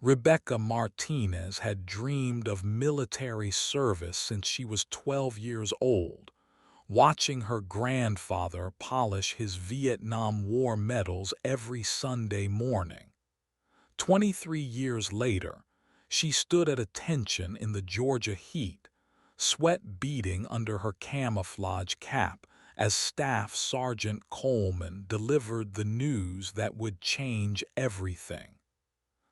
Rebecca Martinez had dreamed of military service since she was 12 years old, watching her grandfather polish his Vietnam War medals every Sunday morning. 23 years later, she stood at attention in the Georgia heat, sweat beading under her camouflage cap as Staff Sergeant Coleman delivered the news that would change everything.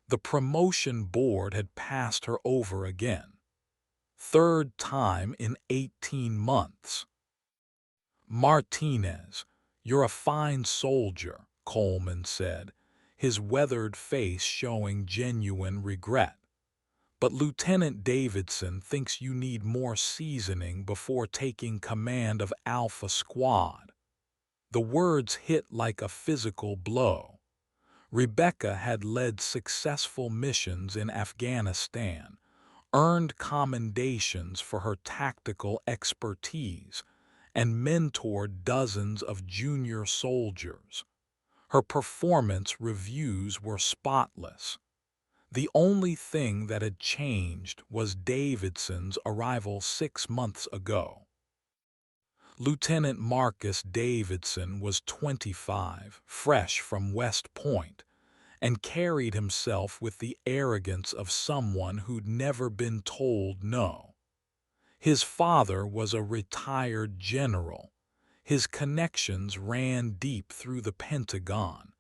The promotion board had passed her over again. Third time in 18 months. "Martinez, you're a fine soldier," Coleman said, his weathered face showing genuine regret. "But Lieutenant Davidson thinks you need more seasoning before taking command of Alpha Squad." The words hit like a physical blow. Rebecca had led successful missions in Afghanistan, earned commendations for her tactical expertise, and mentored dozens of junior soldiers. Her performance reviews were spotless. The only thing that had changed was Davidson's arrival 6 months ago. Lieutenant Marcus Davidson was 25, fresh from West Point, and carried himself with the arrogance of someone who'd never been told no. His father was a retired general. His connections ran deep through the Pentagon,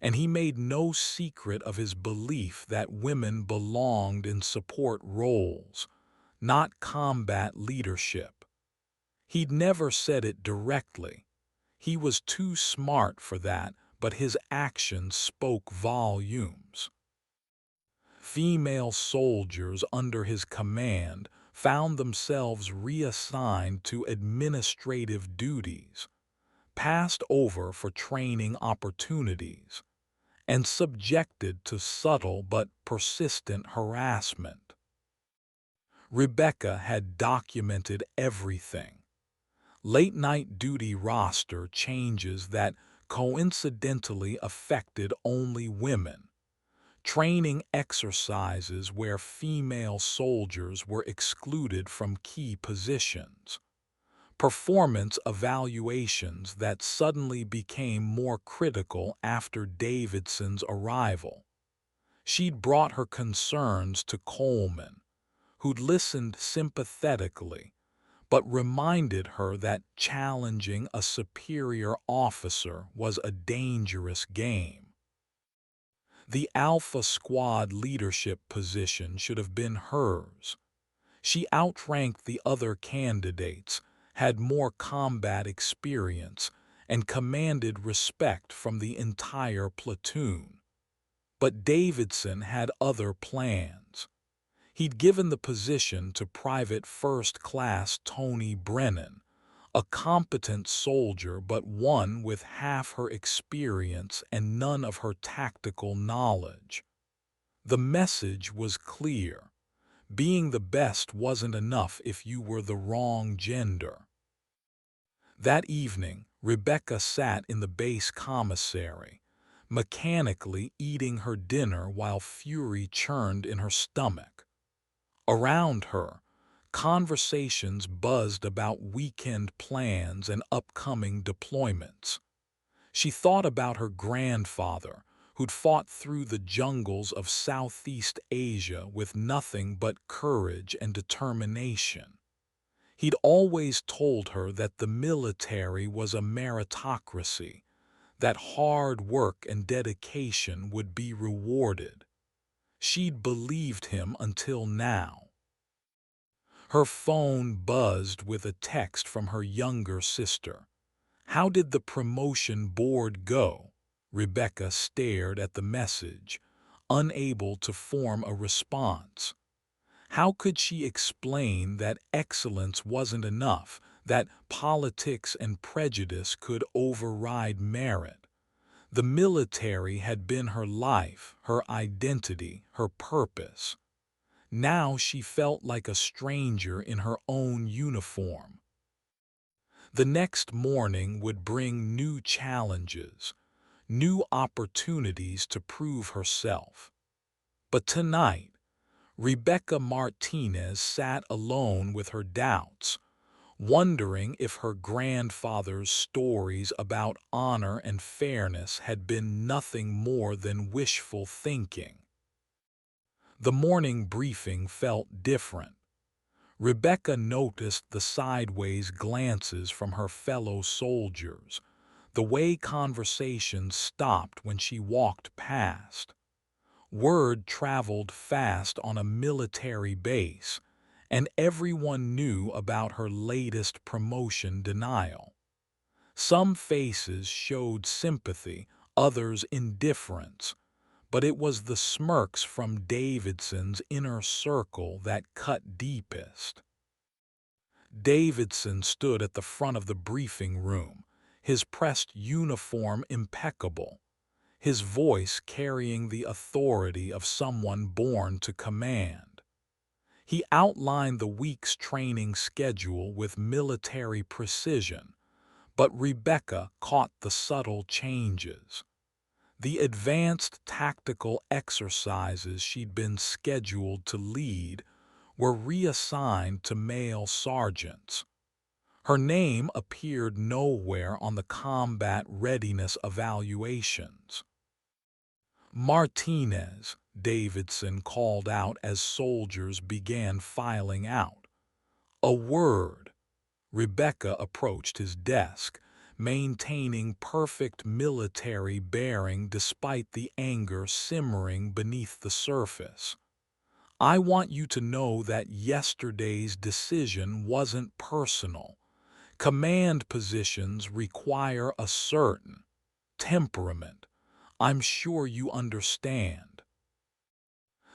and he made no secret of his belief that women belonged in support roles, not combat leadership. He'd never said it directly. He was too smart for that, but his actions spoke volumes. Female soldiers under his command found themselves reassigned to administrative duties, passed over for training opportunities, and subjected to subtle but persistent harassment. Rebecca had documented everything. Late-night duty roster changes that coincidentally affected only women, training exercises where female soldiers were excluded from key positions, performance evaluations that suddenly became more critical after Davidson's arrival. She'd brought her concerns to Coleman, who'd listened sympathetically, but reminded her that challenging a superior officer was a dangerous game. The Alpha Squad leadership position should have been hers. She outranked the other candidates, had more combat experience, and commanded respect from the entire platoon. But Davidson had other plans. He'd given the position to Private First Class Tony Brennan, a competent soldier but one with half her experience and none of her tactical knowledge. The message was clear. Being the best wasn't enough if you were the wrong gender. That evening, Rebecca sat in the base commissary, mechanically eating her dinner while fury churned in her stomach. Around her, conversations buzzed about weekend plans and upcoming deployments. She thought about her grandfather, who'd fought through the jungles of Southeast Asia with nothing but courage and determination. He'd always told her that the military was a meritocracy, that hard work and dedication would be rewarded. She'd believed him until now. Her phone buzzed with a text from her younger sister. "How did the promotion board go?" Rebecca stared at the message, unable to form a response. How could she explain that excellence wasn't enough, that politics and prejudice could override merit? The military had been her life, her identity, her purpose. Now she felt like a stranger in her own uniform. The next morning would bring new challenges, new opportunities to prove herself. But tonight, Rebecca Martinez sat alone with her doubts, wondering if her grandfather's stories about honor and fairness had been nothing more than wishful thinking. The morning briefing felt different. Rebecca noticed the sideways glances from her fellow soldiers, the way conversations stopped when she walked past. Word traveled fast on a military base, and everyone knew about her latest promotion denial. Some faces showed sympathy, others indifference, but it was the smirks from Davidson's inner circle that cut deepest. Davidson stood at the front of the briefing room, his pressed uniform impeccable, his voice carrying the authority of someone born to command. He outlined the week's training schedule with military precision, but Rebecca caught the subtle changes. The advanced tactical exercises she'd been scheduled to lead were reassigned to male sergeants. Her name appeared nowhere on the combat readiness evaluations. Martinez, Davidson called out as soldiers began filing out. A word. Rebecca approached his desk, maintaining perfect military bearing despite the anger simmering beneath the surface. I want you to know that yesterday's decision wasn't personal. Command positions require a certain temperament. I'm sure you understand.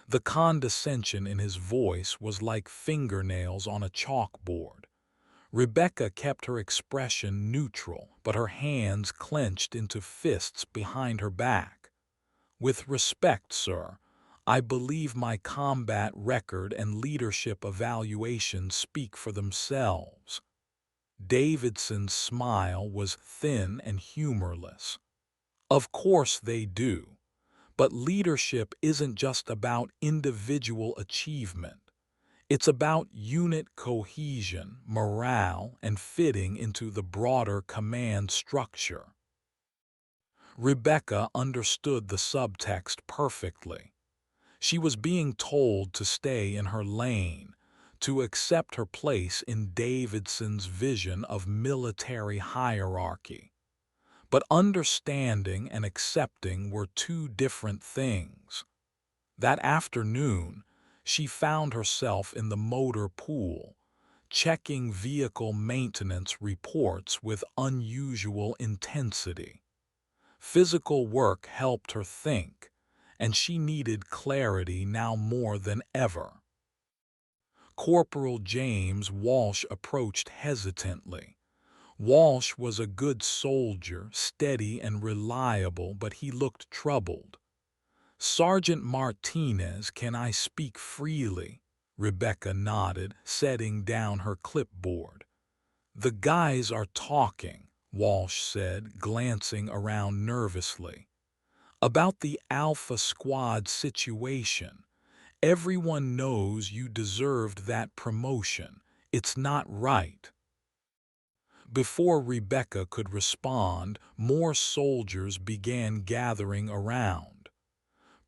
The condescension in his voice was like fingernails on a chalkboard. Rebecca kept her expression neutral, but her hands clenched into fists behind her back. With respect, sir, I believe my combat record and leadership evaluations speak for themselves. Davidson's smile was thin and humorless. Of course they do. But leadership isn't just about individual achievement. It's about unit cohesion, morale, and fitting into the broader command structure. Rebecca understood the subtext perfectly. She was being told to stay in her lane, to accept her place in Davidson's vision of military hierarchy. But understanding and accepting were two different things. That afternoon, she found herself in the motor pool, checking vehicle maintenance reports with unusual intensity. Physical work helped her think, and she needed clarity now more than ever. Corporal James Walsh approached hesitantly. Walsh was a good soldier, steady and reliable, but he looked troubled. Sergeant Martinez, can I speak freely? Rebecca nodded, setting down her clipboard. The guys are talking, Walsh said, glancing around nervously. About the Alpha Squad situation. Everyone knows you deserved that promotion. It's not right. Before Rebecca could respond, more soldiers began gathering around.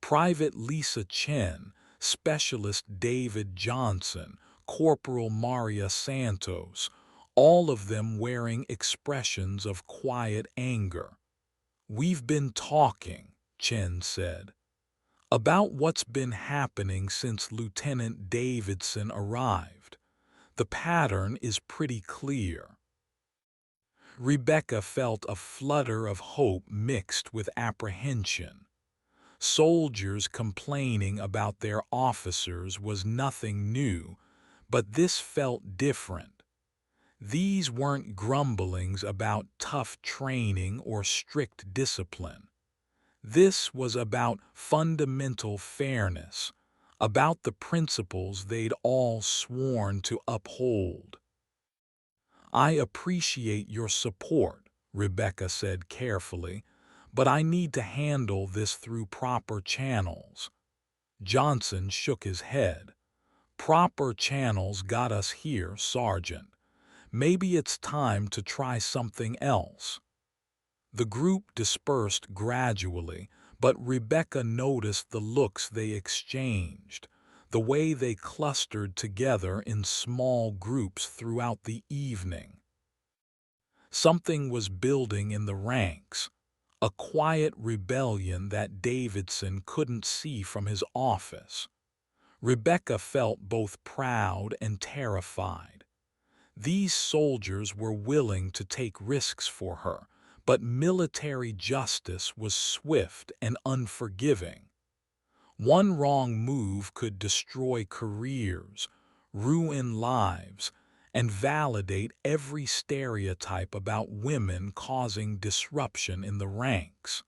Private Lisa Chen, Specialist David Johnson, Corporal Maria Santos, all of them wearing expressions of quiet anger. We've been talking, Chen said, about what's been happening since Lieutenant Davidson arrived. The pattern is pretty clear. Rebecca felt a flutter of hope mixed with apprehension. Soldiers complaining about their officers was nothing new, but this felt different. These weren't grumblings about tough training or strict discipline. This was about fundamental fairness, about the principles they'd all sworn to uphold. I appreciate your support, Rebecca said carefully, but I need to handle this through proper channels. Johnson shook his head. Proper channels got us here, Sergeant. Maybe it's time to try something else. The group dispersed gradually, but Rebecca noticed the looks they exchanged, the way they clustered together in small groups throughout the evening. Something was building in the ranks, a quiet rebellion that Davidson couldn't see from his office. Rebecca felt both proud and terrified. These soldiers were willing to take risks for her, but military justice was swift and unforgiving. One wrong move could destroy careers, ruin lives, and validate every stereotype about women causing disruption in the ranks.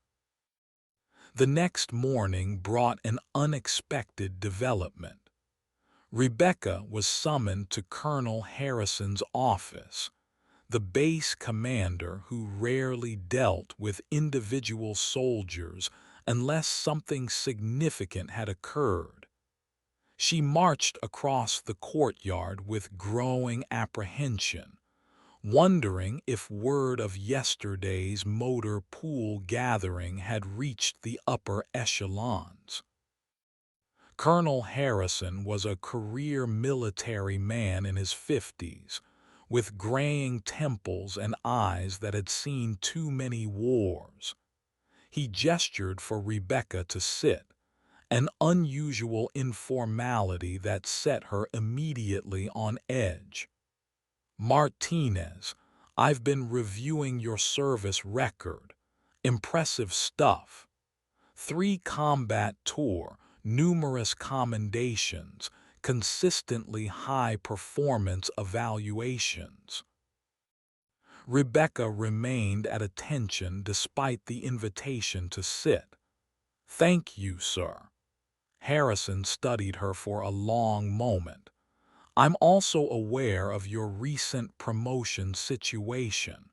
The next morning brought an unexpected development. Rebecca was summoned to Colonel Harrison's office, the base commander who rarely dealt with individual soldiers unless something significant had occurred. She marched across the courtyard with growing apprehension, wondering if word of yesterday's motor pool gathering had reached the upper echelons. Colonel Harrison was a career military man in his 50s, with graying temples and eyes that had seen too many wars. He gestured for Rebecca to sit, an unusual informality that set her immediately on edge. "Martinez, I've been reviewing your service record. Impressive stuff. 3 combat tour, numerous commendations, consistently high performance evaluations." Rebecca remained at attention despite the invitation to sit. "Thank you, sir." Harrison studied her for a long moment. "I'm also aware of your recent promotion situation.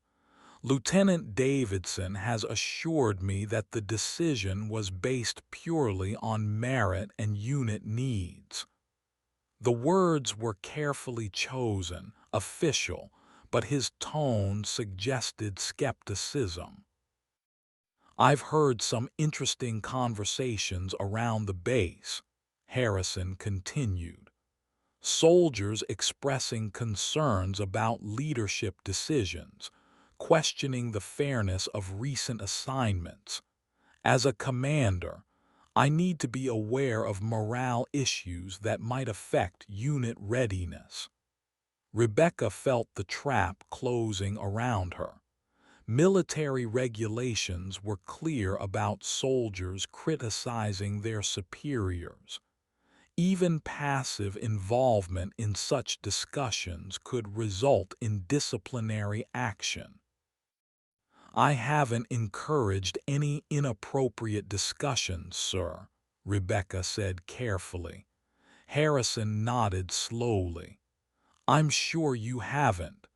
Lieutenant Davidson has assured me that the decision was based purely on merit and unit needs." The words were carefully chosen, official, but his tone suggested skepticism. "I've heard some interesting conversations around the base," Harrison continued. "Soldiers expressing concerns about leadership decisions, questioning the fairness of recent assignments. As a commander, I need to be aware of morale issues that might affect unit readiness." Rebecca felt the trap closing around her. Military regulations were clear about soldiers criticizing their superiors. Even passive involvement in such discussions could result in disciplinary action. "I haven't encouraged any inappropriate discussions, sir," Rebecca said carefully. Harrison nodded slowly. "I'm sure you haven't,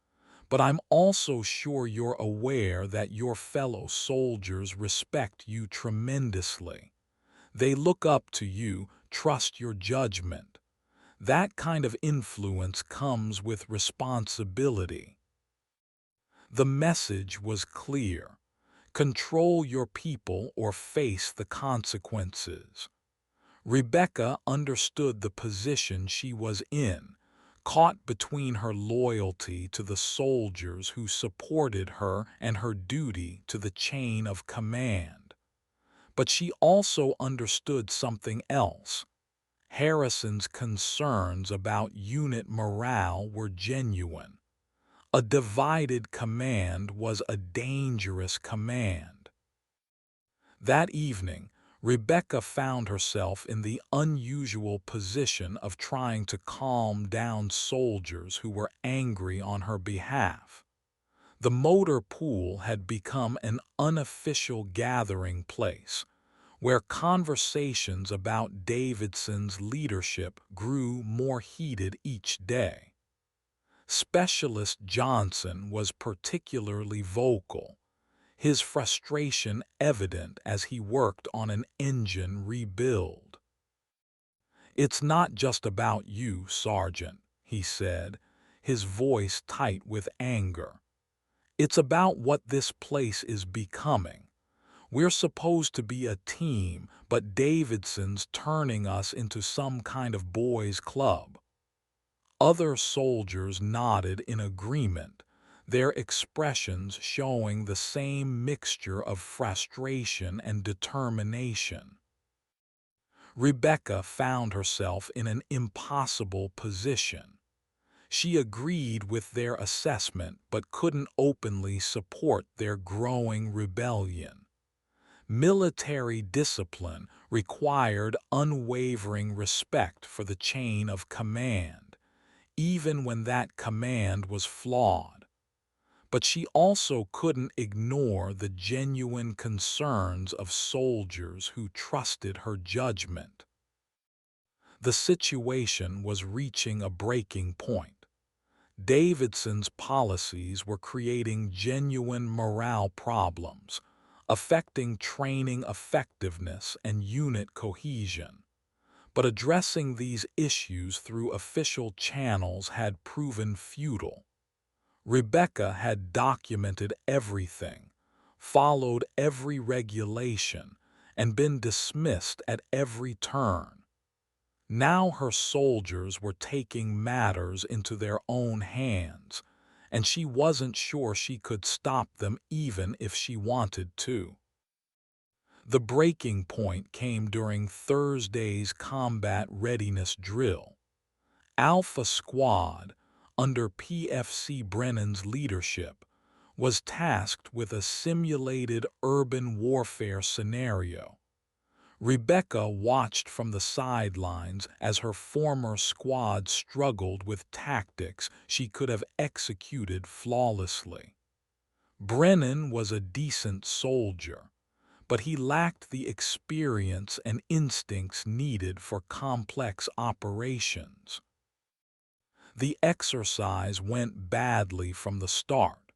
but I'm also sure you're aware that your fellow soldiers respect you tremendously. They look up to you, trust your judgment. That kind of influence comes with responsibility." The message was clear. Control your people or face the consequences. Rebecca understood the position she was in, caught between her loyalty to the soldiers who supported her and her duty to the chain of command. But she also understood something else. Harrison's concerns about unit morale were genuine. A divided command was a dangerous command. That evening, Rebecca found herself in the unusual position of trying to calm down soldiers who were angry on her behalf. The motor pool had become an unofficial gathering place, where conversations about Davidson's leadership grew more heated each day. Specialist Johnson was particularly vocal, his frustration evident as he worked on an engine rebuild. "It's not just about you, Sergeant," he said, his voice tight with anger. "It's about what this place is becoming. We're supposed to be a team, but Davidson's turning us into some kind of boys' club." Other soldiers nodded in agreement, their expressions showing the same mixture of frustration and determination. Rebecca found herself in an impossible position. She agreed with their assessment but couldn't openly support their growing rebellion. Military discipline required unwavering respect for the chain of command, even when that command was flawed. But she also couldn't ignore the genuine concerns of soldiers who trusted her judgment. The situation was reaching a breaking point. Davidson's policies were creating genuine morale problems, affecting training effectiveness and unit cohesion. But addressing these issues through official channels had proven futile. Rebecca had documented everything, followed every regulation, and been dismissed at every turn. Now her soldiers were taking matters into their own hands, and she wasn't sure she could stop them even if she wanted to. The breaking point came during Thursday's combat readiness drill. Alpha Squad, under PFC Brennan's leadership, was tasked with a simulated urban warfare scenario. Rebecca watched from the sidelines as her former squad struggled with tactics she could have executed flawlessly. Brennan was a decent soldier, but he lacked the experience and instincts needed for complex operations. The exercise went badly from the start.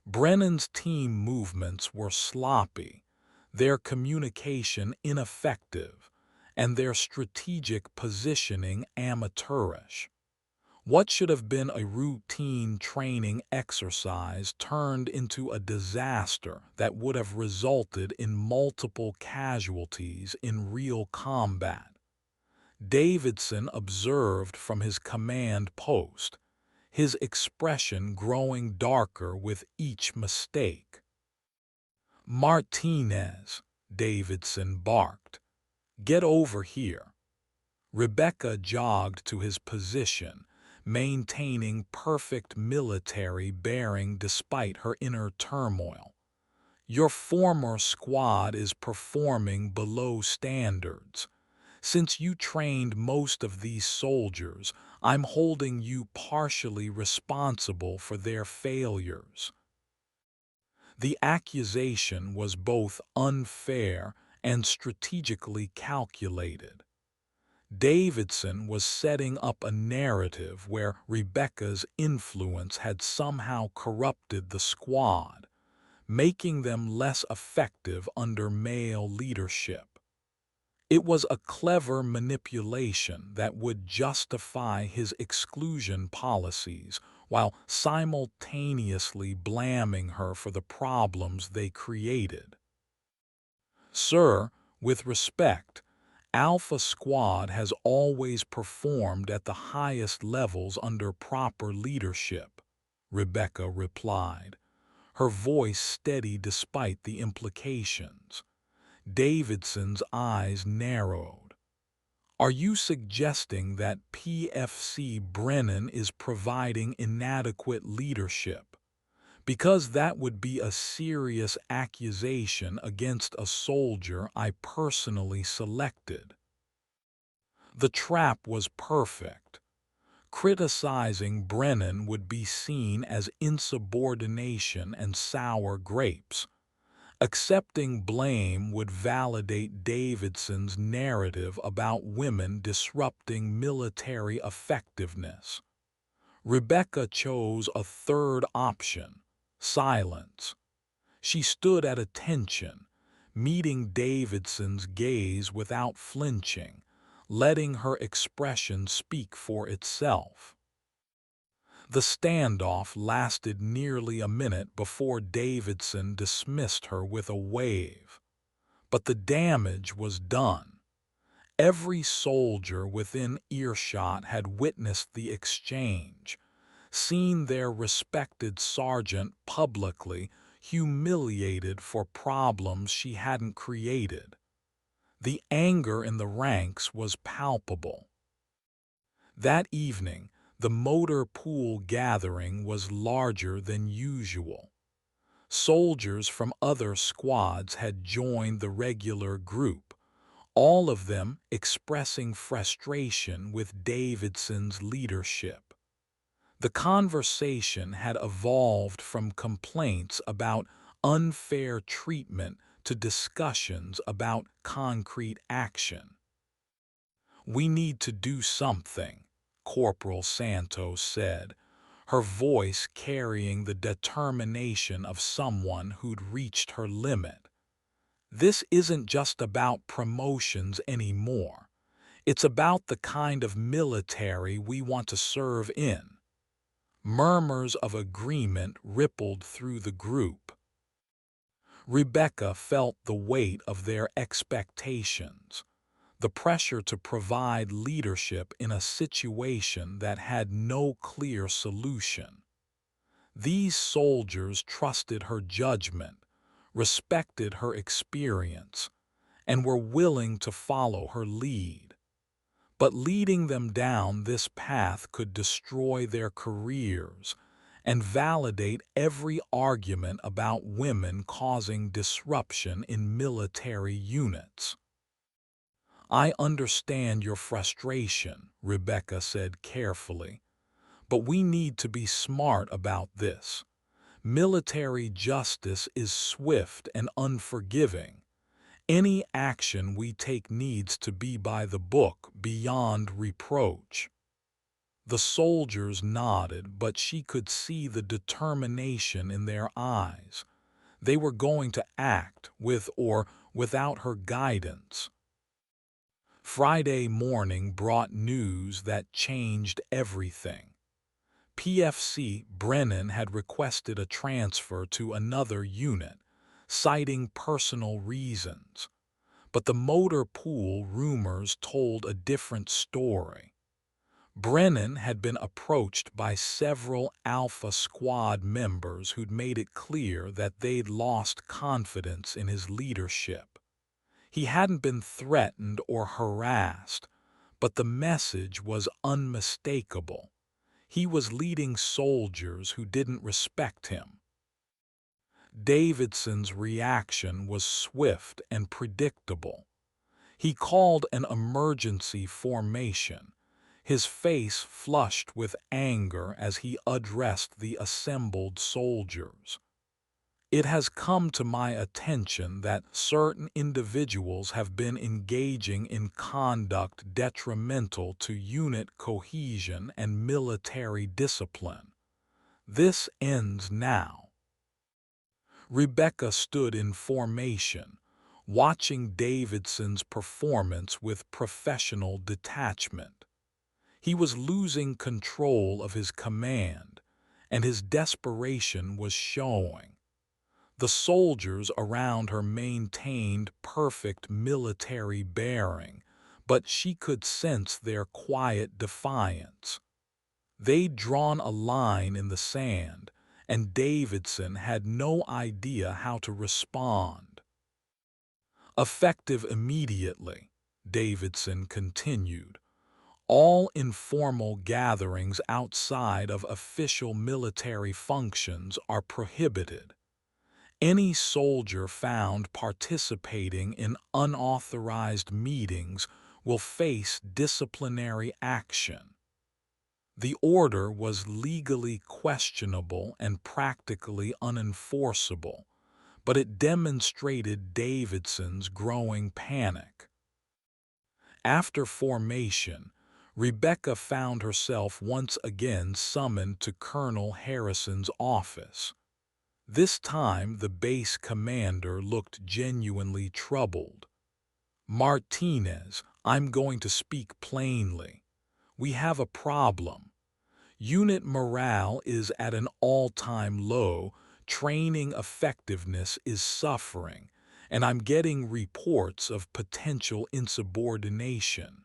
Brennan's team movements were sloppy, their communication ineffective, and their strategic positioning amateurish. What should have been a routine training exercise turned into a disaster that would have resulted in multiple casualties in real combat. Davidson observed from his command post, his expression growing darker with each mistake. "Martinez," Davidson barked, "get over here." Rebecca jogged to his position, maintaining perfect military bearing despite her inner turmoil. "Your former squad is performing below standards. Since you trained most of these soldiers, I'm holding you partially responsible for their failures." The accusation was both unfair and strategically calculated. Davidson was setting up a narrative where Rebecca's influence had somehow corrupted the squad, making them less effective under male leadership. It was a clever manipulation that would justify his exclusion policies while simultaneously blaming her for the problems they created. "Sir, with respect, Alpha Squad has always performed at the highest levels under proper leadership," Rebecca replied, her voice steady despite the implications. Davidson's eyes narrowed. "Are you suggesting that PFC Brennan is providing inadequate leadership? Because that would be a serious accusation against a soldier I personally selected." The trap was perfect. Criticizing Brennan would be seen as insubordination and sour grapes. Accepting blame would validate Davidson's narrative about women disrupting military effectiveness. Rebecca chose a third option, silence. She stood at attention, meeting Davidson's gaze without flinching, letting her expression speak for itself. The standoff lasted nearly a minute before Davidson dismissed her with a wave. But the damage was done. Every soldier within earshot had witnessed the exchange, seen their respected sergeant publicly humiliated for problems she hadn't created. The anger in the ranks was palpable. That evening, the motor pool gathering was larger than usual. Soldiers from other squads had joined the regular group, all of them expressing frustration with Davidson's leadership. The conversation had evolved from complaints about unfair treatment to discussions about concrete action. "We need to do something," Corporal Santos said, her voice carrying the determination of someone who'd reached her limit. "This isn't just about promotions anymore. It's about the kind of military we want to serve in." Murmurs of agreement rippled through the group. Rebecca felt the weight of their expectations, the pressure to provide leadership in a situation that had no clear solution. These soldiers trusted her judgment, respected her experience, and were willing to follow her lead. But leading them down this path could destroy their careers and validate every argument about women causing disruption in military units. "I understand your frustration," Rebecca said carefully, "but we need to be smart about this. Military justice is swift and unforgiving. Any action we take needs to be by the book, beyond reproach." The soldiers nodded, but she could see the determination in their eyes. They were going to act, with or without her guidance. Friday morning brought news that changed everything. PFC Brennan had requested a transfer to another unit, citing personal reasons. But the motor pool rumors told a different story. Brennan had been approached by several Alpha Squad members who'd made it clear that they'd lost confidence in his leadership. He hadn't been threatened or harassed, but the message was unmistakable. He was leading soldiers who didn't respect him. Davidson's reaction was swift and predictable. He called an emergency formation, his face flushed with anger as he addressed the assembled soldiers. "It has come to my attention that certain individuals have been engaging in conduct detrimental to unit cohesion and military discipline. This ends now." Rebecca stood in formation, watching Davidson's performance with professional detachment. He was losing control of his command, and his desperation was showing. The soldiers around her maintained perfect military bearing, but she could sense their quiet defiance. They'd drawn a line in the sand, and Davidson had no idea how to respond. "Effective immediately," Davidson continued. "All informal gatherings outside of official military functions are prohibited. Any soldier found participating in unauthorized meetings will face disciplinary action." The order was legally questionable and practically unenforceable, but it demonstrated Davidson's growing panic. After formation, Rebecca found herself once again summoned to Colonel Harrison's office. This time the base commander looked genuinely troubled. Martinez, I'm going to speak plainly. We have a problem. Unit morale is at an all-time low, training effectiveness is suffering, and I'm getting reports of potential insubordination.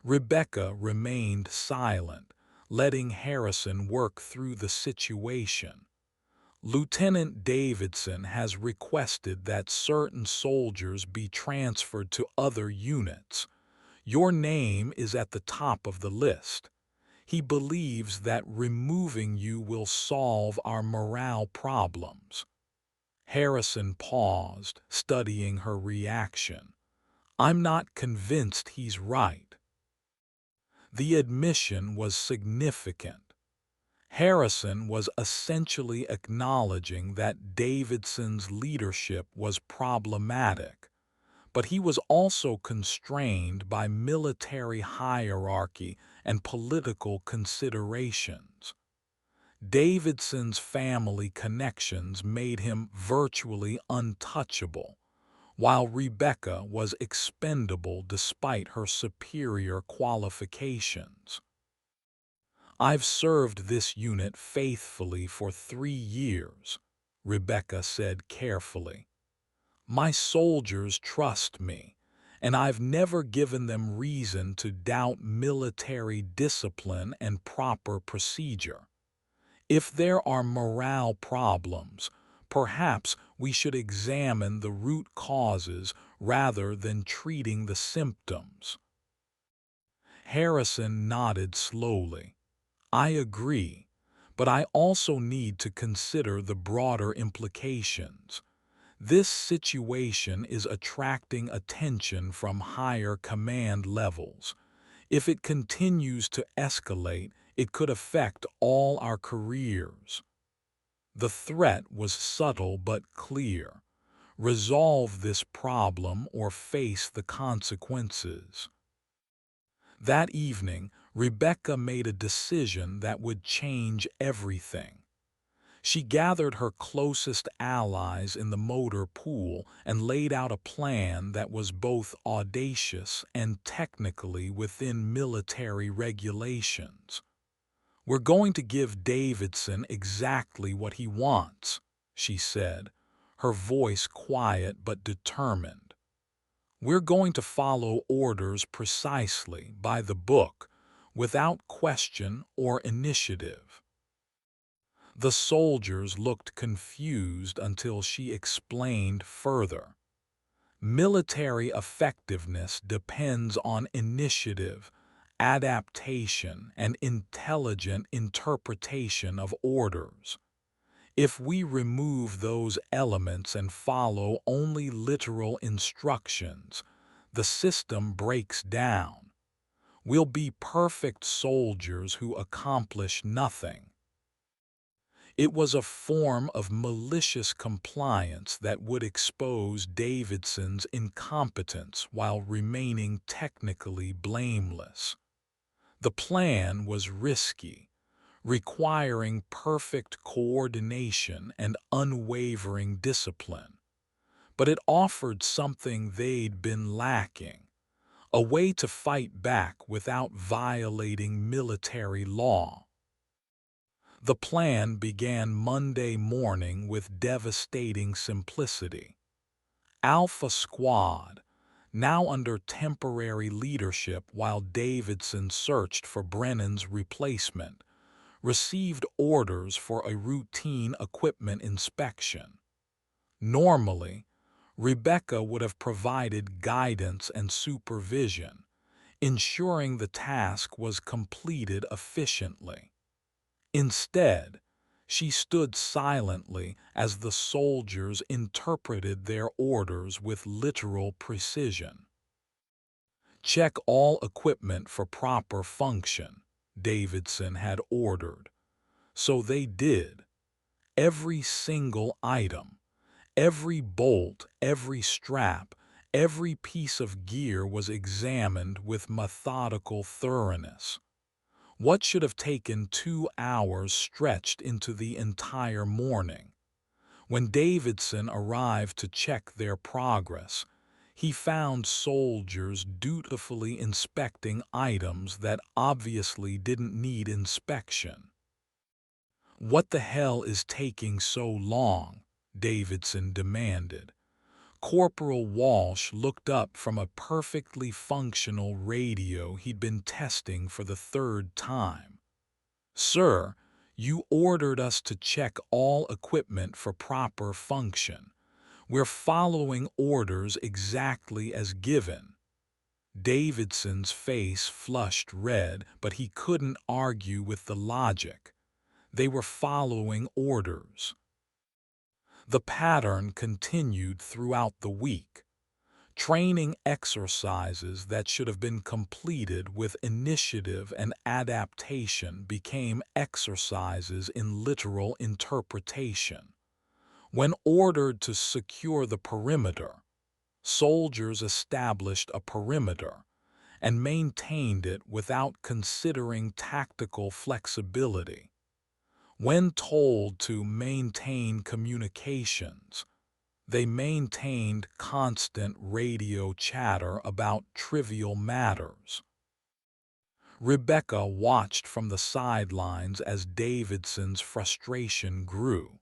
Rebecca remained silent, letting Harrison work through the situation. Lieutenant Davidson has requested that certain soldiers be transferred to other units. Your name is at the top of the list. He believes that removing you will solve our morale problems. Harrison paused, studying her reaction. I'm not convinced he's right. The admission was significant. Harrison was essentially acknowledging that Davidson's leadership was problematic, but he was also constrained by military hierarchy and political considerations. Davidson's family connections made him virtually untouchable, while Rebecca was expendable despite her superior qualifications. I've served this unit faithfully for 3 years, Rebecca said carefully. My soldiers trust me, and I've never given them reason to doubt military discipline and proper procedure. If there are morale problems, perhaps we should examine the root causes rather than treating the symptoms. Harrison nodded slowly. I agree, but I also need to consider the broader implications. This situation is attracting attention from higher command levels. If it continues to escalate, it could affect all our careers. The threat was subtle but clear. Resolve this problem or face the consequences. That evening, Rebecca made a decision that would change everything. She gathered her closest allies in the motor pool and laid out a plan that was both audacious and technically within military regulations. We're going to give Davidson exactly what he wants, she said, her voice quiet but determined. We're going to follow orders precisely by the book, without question or initiative. The soldiers looked confused until she explained further. Military effectiveness depends on initiative, adaptation, and intelligent interpretation of orders. If we remove those elements and follow only literal instructions, the system breaks down. We'll be perfect soldiers who accomplish nothing. It was a form of malicious compliance that would expose Davidson's incompetence while remaining technically blameless. The plan was risky, requiring perfect coordination and unwavering discipline, but it offered something they'd been lacking, a way to fight back without violating military law. The plan began Monday morning with devastating simplicity. Alpha Squad, now under temporary leadership while Davidson searched for Brennan's replacement, received orders for a routine equipment inspection. Normally, Rebecca would have provided guidance and supervision, ensuring the task was completed efficiently. Instead, she stood silently as the soldiers interpreted their orders with literal precision. Check all equipment for proper function, Davidson had ordered. So they did. Every single item, every bolt, every strap, every piece of gear was examined with methodical thoroughness. What should have taken 2 hours stretched into the entire morning. When Davidson arrived to check their progress, He found soldiers dutifully inspecting items that obviously didn't need inspection. "What the hell is taking so long?" Davidson demanded. Corporal Walsh looked up from a perfectly functional radio he'd been testing for the third time. "Sir, you ordered us to check all equipment for proper function. We're following orders exactly as given." Davidson's face flushed red, but he couldn't argue with the logic. They were following orders. The pattern continued throughout the week. Training exercises that should have been completed with initiative and adaptation became exercises in literal interpretation. When ordered to secure the perimeter, soldiers established a perimeter and maintained it without considering tactical flexibility. When told to maintain communications, they maintained constant radio chatter about trivial matters. Rebecca watched from the sidelines as Davidson's frustration grew.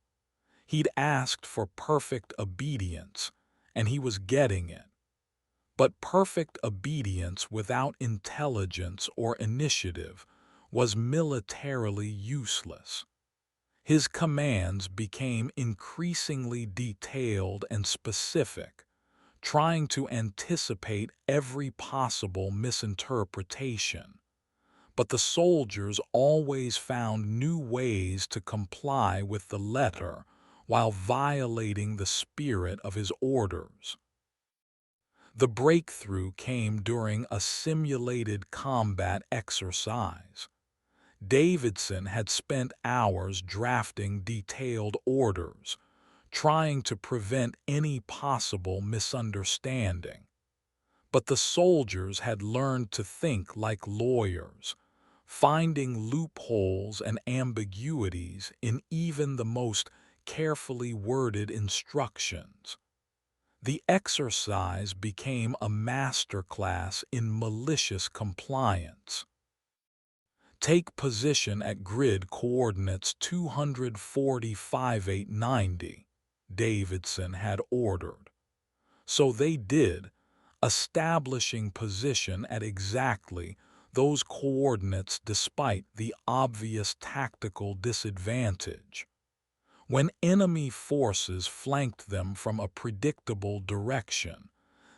He'd asked for perfect obedience, and he was getting it. But perfect obedience without intelligence or initiative was militarily useless. His commands became increasingly detailed and specific, trying to anticipate every possible misinterpretation. But the soldiers always found new ways to comply with the letter while violating the spirit of his orders. The breakthrough came during a simulated combat exercise. Davidson had spent hours drafting detailed orders, trying to prevent any possible misunderstanding. But the soldiers had learned to think like lawyers, finding loopholes and ambiguities in even the most carefully worded instructions. The exercise became a masterclass in malicious compliance. "Take position at grid coordinates 245,890, Davidson had ordered. So they did, establishing position at exactly those coordinates despite the obvious tactical disadvantage. When enemy forces flanked them from a predictable direction,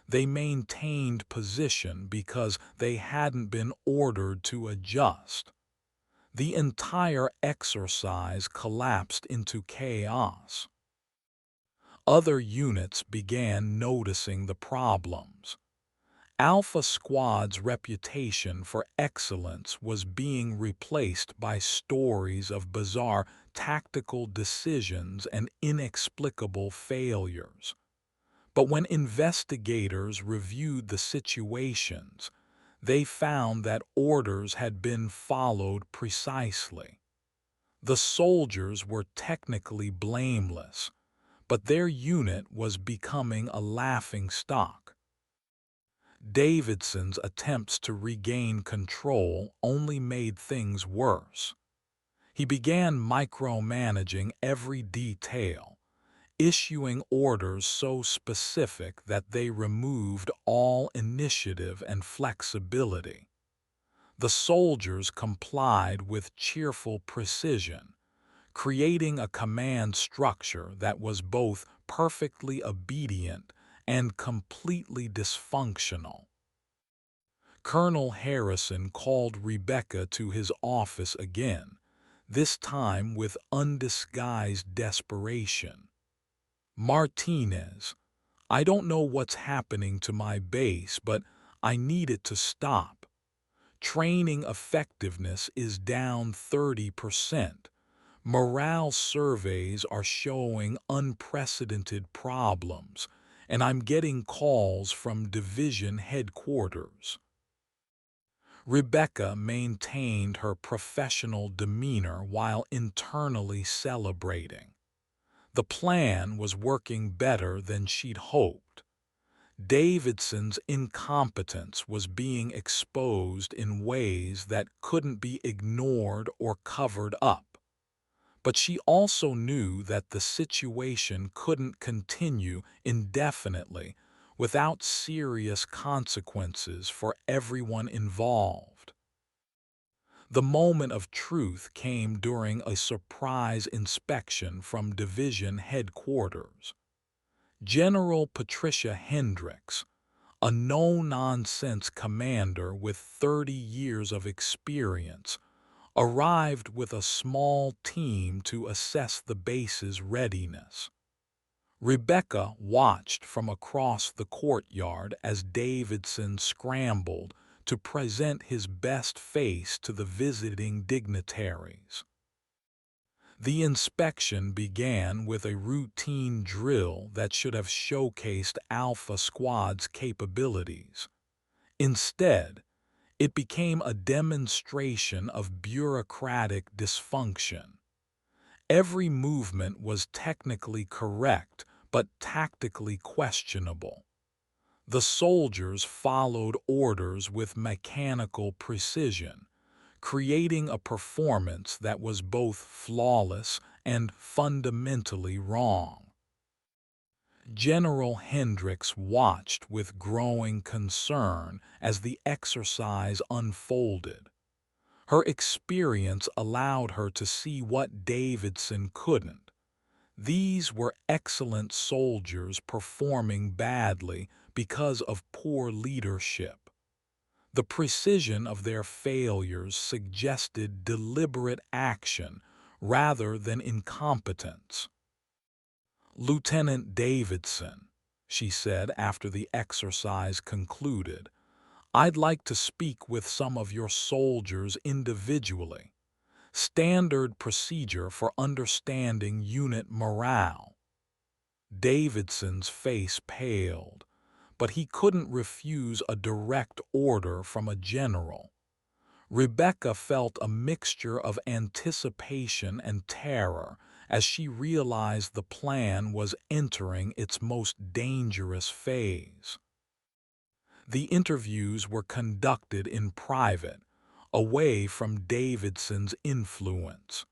they maintained position because they hadn't been ordered to adjust. The entire exercise collapsed into chaos. Other units began noticing the problems. Alpha Squad's reputation for excellence was being replaced by stories of bizarre tactical decisions and inexplicable failures. But when investigators reviewed the situations, they found that orders had been followed precisely. The soldiers were technically blameless, but their unit was becoming a laughingstock. Davidson's attempts to regain control only made things worse. He began micromanaging every detail, issuing orders so specific that they removed all initiative and flexibility. The soldiers complied with cheerful precision, creating a command structure that was both perfectly obedient and completely dysfunctional. Colonel Harrison called Rebecca to his office again, this time with undisguised desperation. "Martinez, I don't know what's happening to my base, but I need it to stop. Training effectiveness is down 30%. Morale surveys are showing unprecedented problems, and I'm getting calls from division headquarters." Rebecca maintained her professional demeanor while internally celebrating. The plan was working better than she'd hoped. Davidson's incompetence was being exposed in ways that couldn't be ignored or covered up. But she also knew that the situation couldn't continue indefinitely without serious consequences for everyone involved. The moment of truth came during a surprise inspection from division headquarters. General Patricia Hendricks, a no-nonsense commander with 30 years of experience, arrived with a small team to assess the base's readiness. Rebecca watched from across the courtyard as Davidson scrambled to present his best face to the visiting dignitaries. The inspection began with a routine drill that should have showcased Alpha Squad's capabilities. Instead, it became a demonstration of bureaucratic dysfunction. Every movement was technically correct but tactically questionable. The soldiers followed orders with mechanical precision, creating a performance that was both flawless and fundamentally wrong. General Hendricks watched with growing concern as the exercise unfolded. Her experience allowed her to see what Davidson couldn't. These were excellent soldiers performing badly because of poor leadership. The precision of their failures suggested deliberate action rather than incompetence. "Lieutenant Davidson," she said after the exercise concluded, "I'd like to speak with some of your soldiers individually. Standard procedure for understanding unit morale." Davidson's face paled, but he couldn't refuse a direct order from a general. Rebecca felt a mixture of anticipation and terror as she realized the plan was entering its most dangerous phase. The interviews were conducted in private, away from Davidson's influence.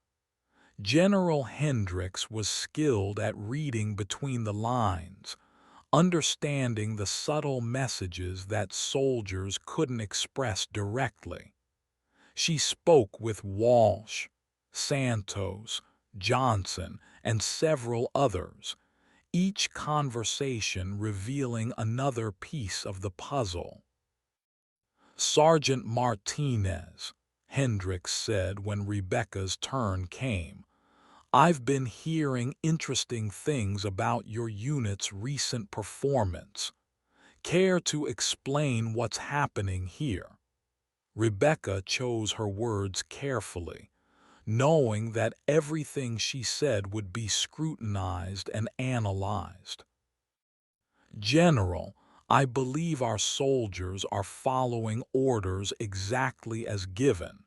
General Hendricks was skilled at reading between the lines, understanding the subtle messages that soldiers couldn't express directly. She spoke with Walsh, Santos, Johnson, and several others, each conversation revealing another piece of the puzzle. "Sergeant Martinez," Hendricks said when Rebecca's turn came, "I've been hearing interesting things about your unit's recent performance. Care to explain what's happening here?" Rebecca chose her words carefully, knowing that everything she said would be scrutinized and analyzed. "General, I believe our soldiers are following orders exactly as given.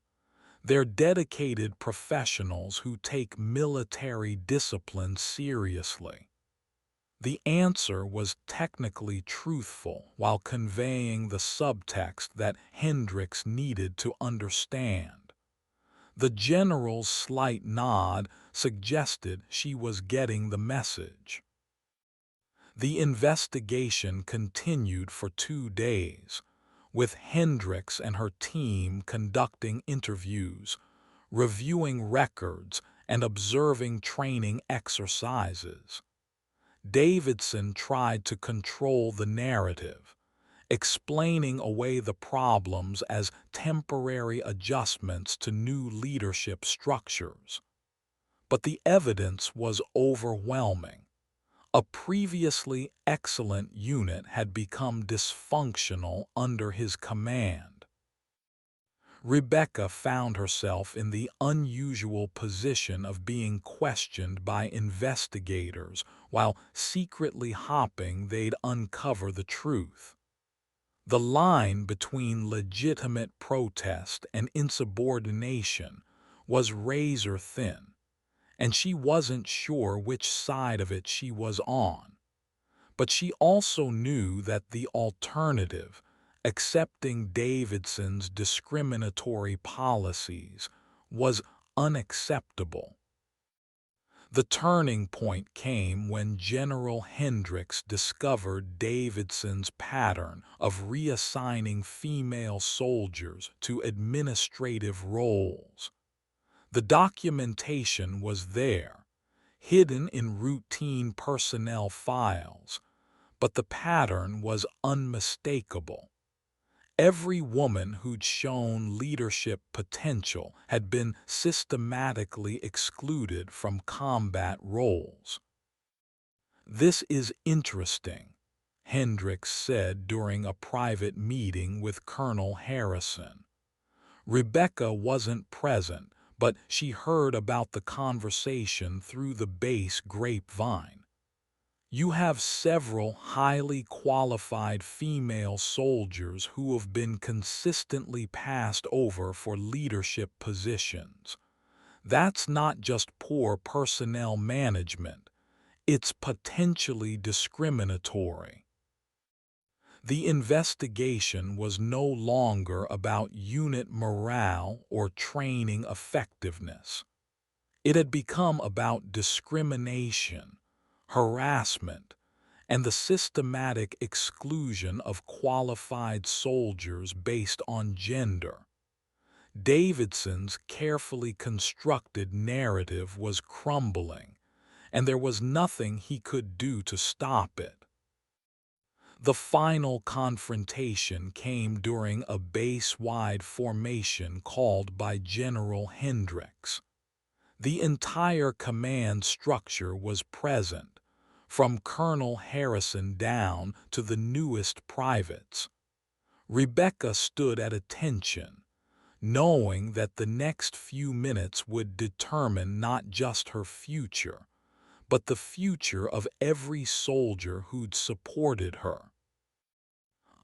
They're dedicated professionals who take military discipline seriously." The answer was technically truthful while conveying the subtext that Hendricks needed to understand. The general's slight nod suggested she was getting the message. The investigation continued for 2 days, with Hendricks and her team conducting interviews, reviewing records, and observing training exercises. Davidson tried to control the narrative, explaining away the problems as temporary adjustments to new leadership structures. But the evidence was overwhelming. A previously excellent unit had become dysfunctional under his command. Rebecca found herself in the unusual position of being questioned by investigators while secretly hoping they'd uncover the truth. The line between legitimate protest and insubordination was razor thin, and she wasn't sure which side of it she was on. But she also knew that the alternative, accepting Davidson's discriminatory policies, was unacceptable. The turning point came when General Hendricks discovered Davidson's pattern of reassigning female soldiers to administrative roles. The documentation was there, hidden in routine personnel files, but the pattern was unmistakable. Every woman who'd shown leadership potential had been systematically excluded from combat roles. "This is interesting," Hendricks said during a private meeting with Colonel Harrison. Rebecca wasn't present, but she heard about the conversation through the base grapevine. "You have several highly qualified female soldiers who have been consistently passed over for leadership positions. That's not just poor personnel management, it's potentially discriminatory." The investigation was no longer about unit morale or training effectiveness. It had become about discrimination, harassment, and the systematic exclusion of qualified soldiers based on gender. Davidson's carefully constructed narrative was crumbling, and there was nothing he could do to stop it. The final confrontation came during a base-wide formation called by General Hendricks. The entire command structure was present, from Colonel Harrison down to the newest privates. Rebecca stood at attention, knowing that the next few minutes would determine not just her future, but the future of every soldier who'd supported her.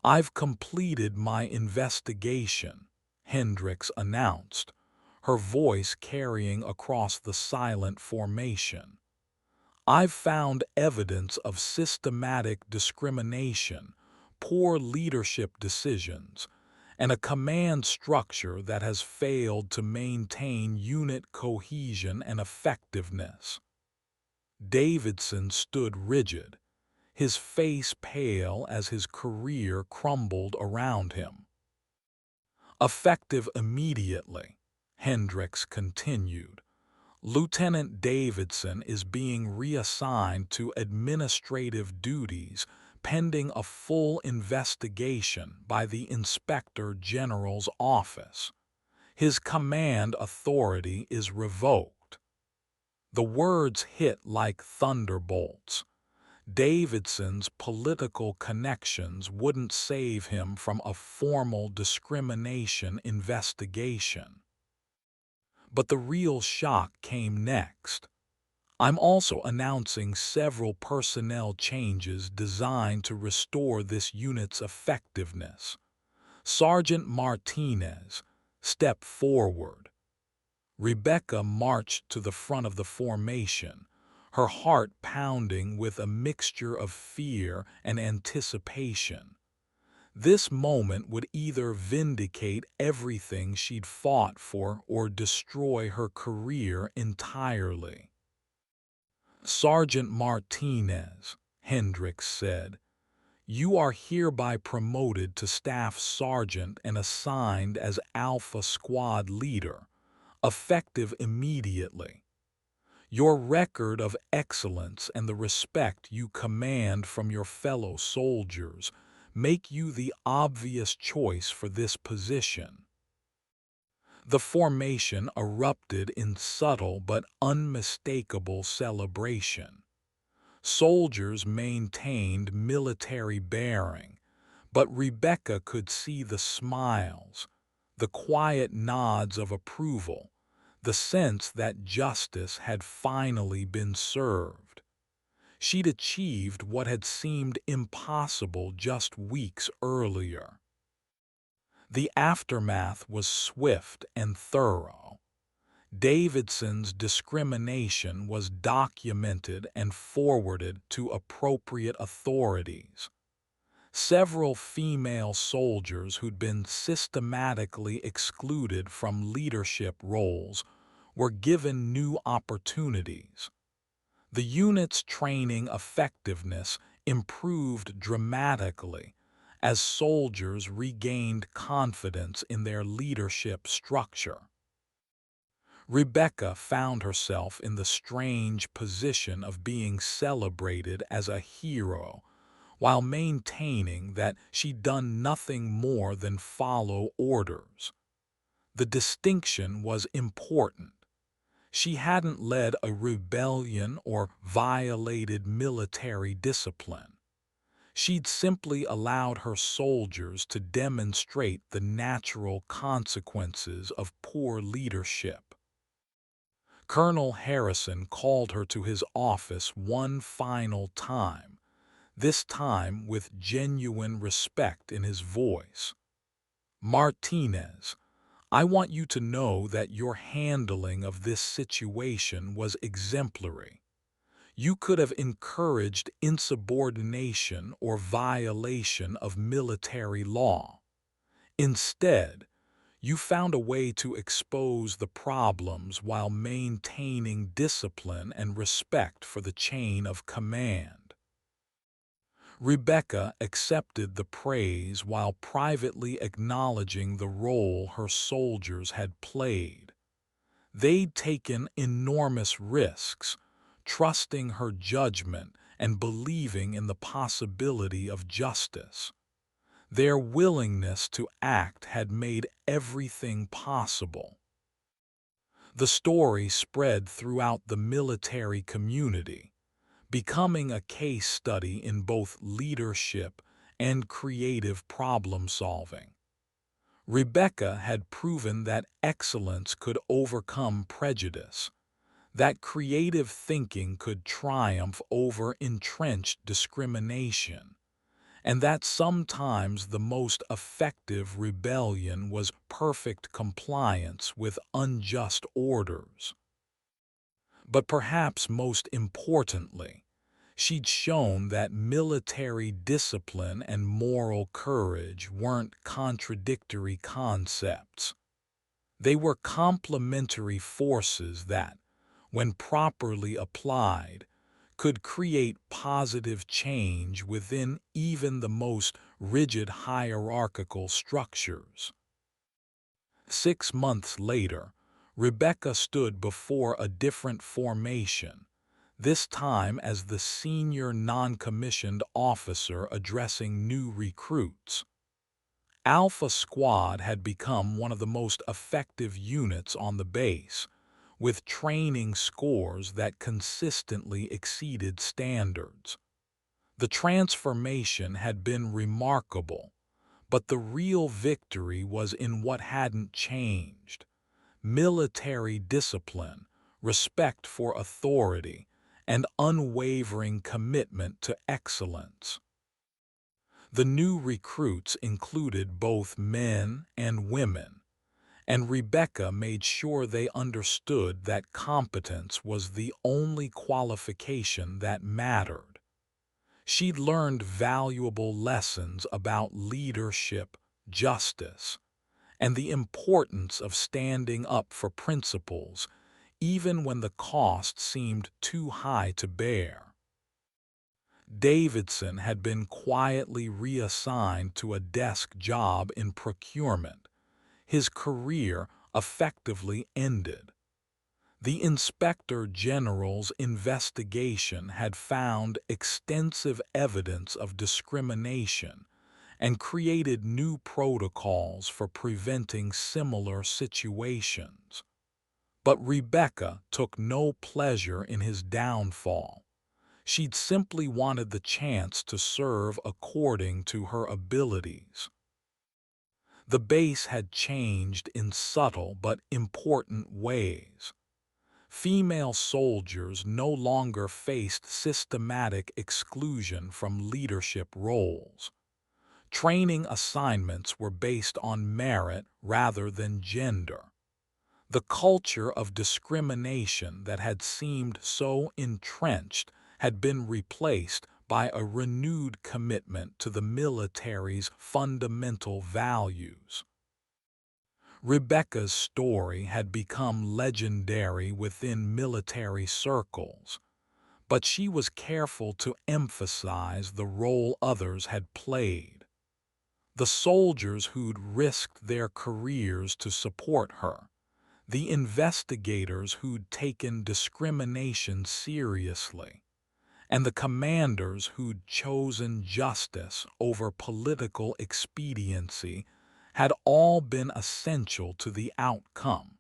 "I've completed my investigation," Hendricks announced, her voice carrying across the silent formation. "I've found evidence of systematic discrimination, poor leadership decisions, and a command structure that has failed to maintain unit cohesion and effectiveness." Davidson stood rigid, his face pale as his career crumbled around him. "Effective immediately," Hendricks continued. "Lieutenant Davidson is being reassigned to administrative duties pending a full investigation by the Inspector General's office. His command authority is revoked." The words hit like thunderbolts. Davidson's political connections wouldn't save him from a formal discrimination investigation. But the real shock came next. "I'm also announcing several personnel changes designed to restore this unit's effectiveness. Sergeant Martinez, step forward." Rebecca marched to the front of the formation, her heart pounding with a mixture of fear and anticipation. This moment would either vindicate everything she'd fought for or destroy her career entirely. "Sergeant Martinez," Hendricks said, "you are hereby promoted to Staff Sergeant and assigned as Alpha Squad Leader, effective immediately. Your record of excellence and the respect you command from your fellow soldiers make you the obvious choice for this position." The formation erupted in subtle but unmistakable celebration. Soldiers maintained military bearing, but Rebecca could see the smiles, the quiet nods of approval, the sense that justice had finally been served. She'd achieved what had seemed impossible just weeks earlier. The aftermath was swift and thorough. Davidson's discrimination was documented and forwarded to appropriate authorities. Several female soldiers who'd been systematically excluded from leadership roles were given new opportunities. The unit's training effectiveness improved dramatically as soldiers regained confidence in their leadership structure. Rebecca found herself in the strange position of being celebrated as a hero while maintaining that she'd done nothing more than follow orders. The distinction was important. She hadn't led a rebellion or violated military discipline. She'd simply allowed her soldiers to demonstrate the natural consequences of poor leadership. Colonel Harrison called her to his office one final time, this time with genuine respect in his voice. "Martinez, I want you to know that your handling of this situation was exemplary. You could have encouraged insubordination or violation of military law. Instead, you found a way to expose the problems while maintaining discipline and respect for the chain of command." Rebecca accepted the praise while privately acknowledging the role her soldiers had played. They'd taken enormous risks, trusting her judgment and believing in the possibility of justice. Their willingness to act had made everything possible. The story spread throughout the military community, becoming a case study in both leadership and creative problem-solving. Rebecca had proven that excellence could overcome prejudice, that creative thinking could triumph over entrenched discrimination, and that sometimes the most effective rebellion was perfect compliance with unjust orders. But perhaps most importantly, she'd shown that military discipline and moral courage weren't contradictory concepts. They were complementary forces that, when properly applied, could create positive change within even the most rigid hierarchical structures. 6 months later, Rebecca stood before a different formation, this time as the senior non-commissioned officer addressing new recruits. Alpha Squad had become one of the most effective units on the base, with training scores that consistently exceeded standards. The transformation had been remarkable, but the real victory was in what hadn't changed: military discipline, respect for authority, and unwavering commitment to excellence. The new recruits included both men and women, and Rebecca made sure they understood that competence was the only qualification that mattered. She'd learned valuable lessons about leadership, justice, and the importance of standing up for principles, even when the cost seemed too high to bear. Davidson had been quietly reassigned to a desk job in procurement. His career effectively ended. The Inspector General's investigation had found extensive evidence of discrimination and created new protocols for preventing similar situations. But Rebecca took no pleasure in his downfall. She'd simply wanted the chance to serve according to her abilities. The base had changed in subtle but important ways. Female soldiers no longer faced systematic exclusion from leadership roles. Training assignments were based on merit rather than gender. The culture of discrimination that had seemed so entrenched had been replaced by a renewed commitment to the military's fundamental values. Rebecca's story had become legendary within military circles, but she was careful to emphasize the role others had played. The soldiers who'd risked their careers to support her, the investigators who'd taken discrimination seriously, and the commanders who'd chosen justice over political expediency had all been essential to the outcome.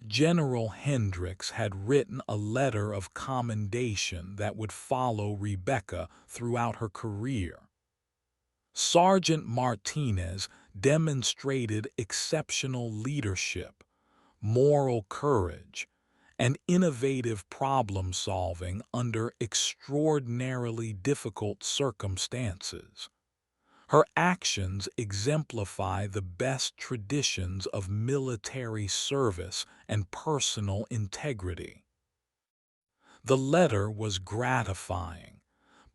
General Hendricks had written a letter of commendation that would follow Rebecca throughout her career. Sergeant Martinez demonstrated exceptional leadership, moral courage, and innovative problem-solving under extraordinarily difficult circumstances. Her actions exemplify the best traditions of military service and personal integrity. The letter was gratifying,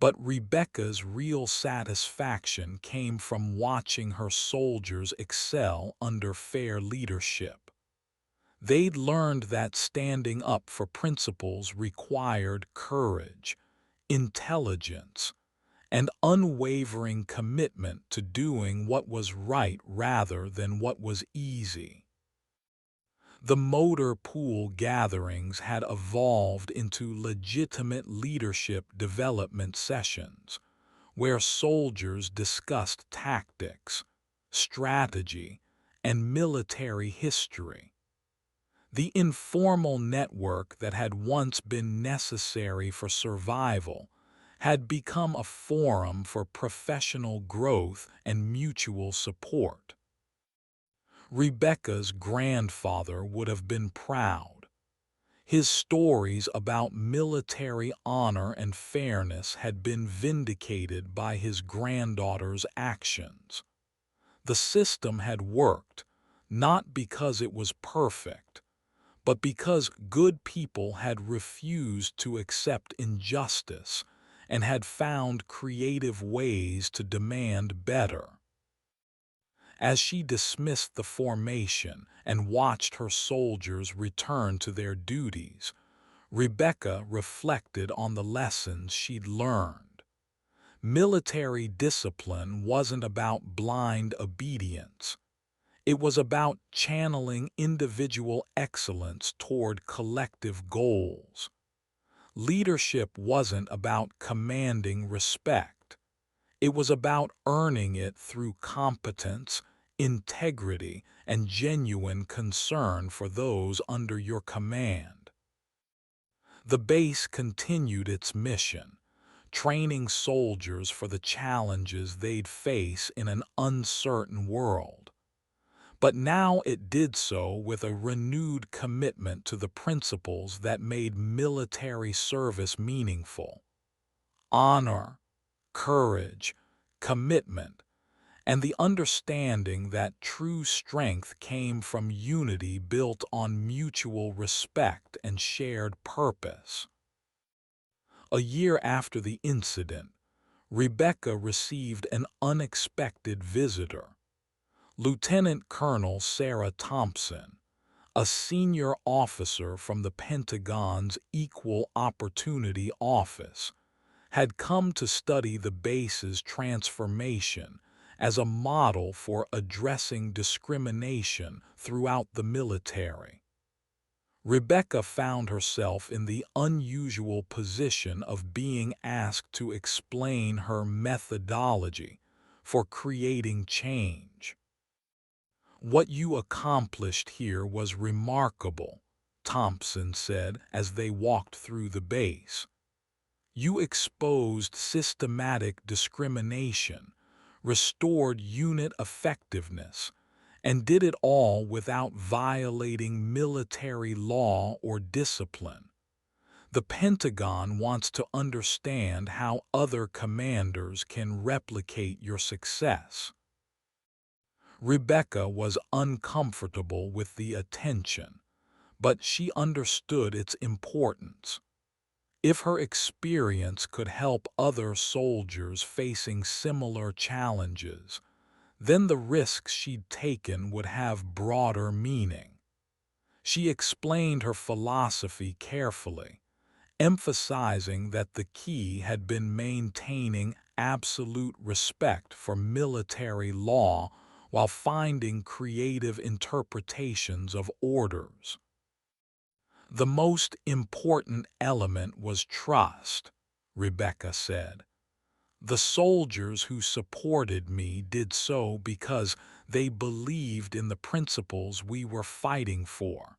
but Rebecca's real satisfaction came from watching her soldiers excel under fair leadership. They'd learned that standing up for principles required courage, intelligence, and unwavering commitment to doing what was right rather than what was easy. The motor pool gatherings had evolved into legitimate leadership development sessions, where soldiers discussed tactics, strategy, and military history. The informal network that had once been necessary for survival had become a forum for professional growth and mutual support. Rebecca's grandfather would have been proud. His stories about military honor and fairness had been vindicated by his granddaughter's actions. The system had worked, not because it was perfect, but because good people had refused to accept injustice and had found creative ways to demand better. As she dismissed the formation and watched her soldiers return to their duties, Rebecca reflected on the lessons she'd learned. Military discipline wasn't about blind obedience. It was about channeling individual excellence toward collective goals. Leadership wasn't about commanding respect. It was about earning it through competence, integrity, and genuine concern for those under your command. The base continued its mission, training soldiers for the challenges they'd face in an uncertain world. But now it did so with a renewed commitment to the principles that made military service meaningful: honor, courage, commitment, and the understanding that true strength came from unity built on mutual respect and shared purpose. A year after the incident, Rebecca received an unexpected visitor. Lieutenant Colonel Sarah Thompson, a senior officer from the Pentagon's Equal Opportunity Office, had come to study the base's transformation as a model for addressing discrimination throughout the military. Rebecca found herself in the unusual position of being asked to explain her methodology for creating change. "What you accomplished here was remarkable," Thompson said as they walked through the base. "You exposed systematic discrimination, restored unit effectiveness, and did it all without violating military law or discipline. The Pentagon wants to understand how other commanders can replicate your success." Rebecca was uncomfortable with the attention, but she understood its importance. If her experience could help other soldiers facing similar challenges, then the risks she'd taken would have broader meaning. She explained her philosophy carefully, emphasizing that the key had been maintaining absolute respect for military law while finding creative interpretations of orders. The most important element was trust, Rebecca said. The soldiers who supported me did so because they believed in the principles we were fighting for.